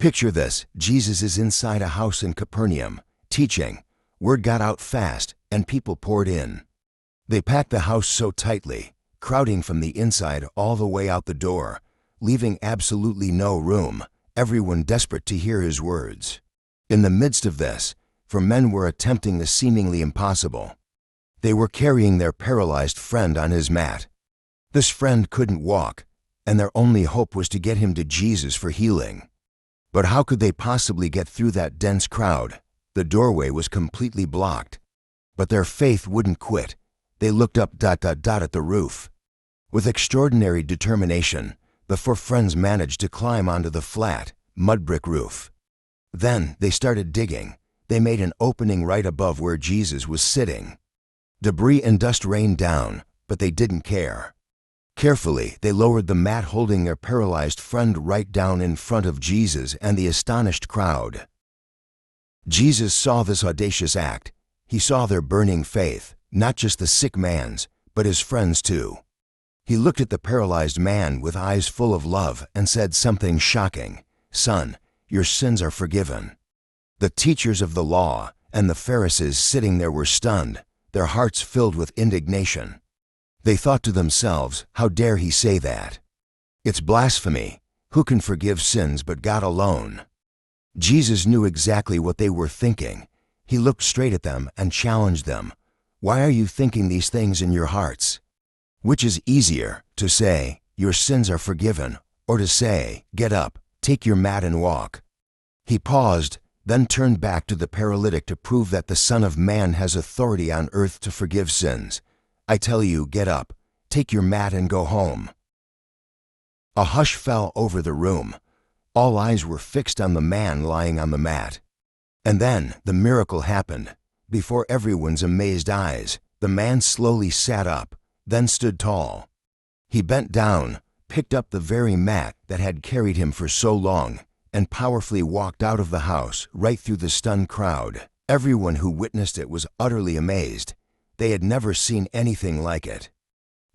Picture this: Jesus is inside a house in Capernaum, teaching. Word got out fast, and people poured in. They packed the house so tightly, crowding from the inside all the way out the door, leaving absolutely no room, everyone desperate to hear his words. In the midst of this, for men were attempting the seemingly impossible. They were carrying their paralyzed friend on his mat. This friend couldn't walk, and their only hope was to get him to Jesus for healing. But how could they possibly get through that dense crowd? The doorway was completely blocked. But their faith wouldn't quit. They looked up at the roof. With extraordinary determination, the four friends managed to climb onto the flat, mud brick roof. Then they started digging. They made an opening right above where Jesus was sitting. Debris and dust rained down, but they didn't care. Carefully, they lowered the mat holding their paralyzed friend right down in front of Jesus and the astonished crowd. Jesus saw this audacious act. He saw their burning faith, not just the sick man's, but his friends too. He looked at the paralyzed man with eyes full of love and said something shocking. "Son, your sins are forgiven." The teachers of the law and the Pharisees sitting there were stunned, their hearts filled with indignation. They thought to themselves, how dare he say that? It's blasphemy. Who can forgive sins but God alone? Jesus knew exactly what they were thinking. He looked straight at them and challenged them. Why are you thinking these things in your hearts? Which is easier, to say, your sins are forgiven, or to say, get up, take your mat and walk? He paused, then turned back to the paralytic to prove that the Son of Man has authority on earth to forgive sins. I tell you, get up, take your mat and go home. A hush fell over the room. All eyes were fixed on the man lying on the mat. And then the miracle happened. Before everyone's amazed eyes, the man slowly sat up, then stood tall. He bent down, picked up the very mat that had carried him for so long, and powerfully walked out of the house, right through the stunned crowd. Everyone who witnessed it was utterly amazed. They had never seen anything like it.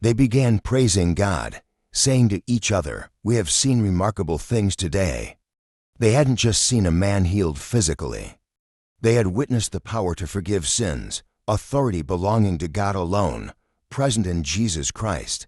They began praising God, saying to each other, "We have seen remarkable things today." They hadn't just seen a man healed physically. They had witnessed the power to forgive sins, authority belonging to God alone, present in Jesus Christ.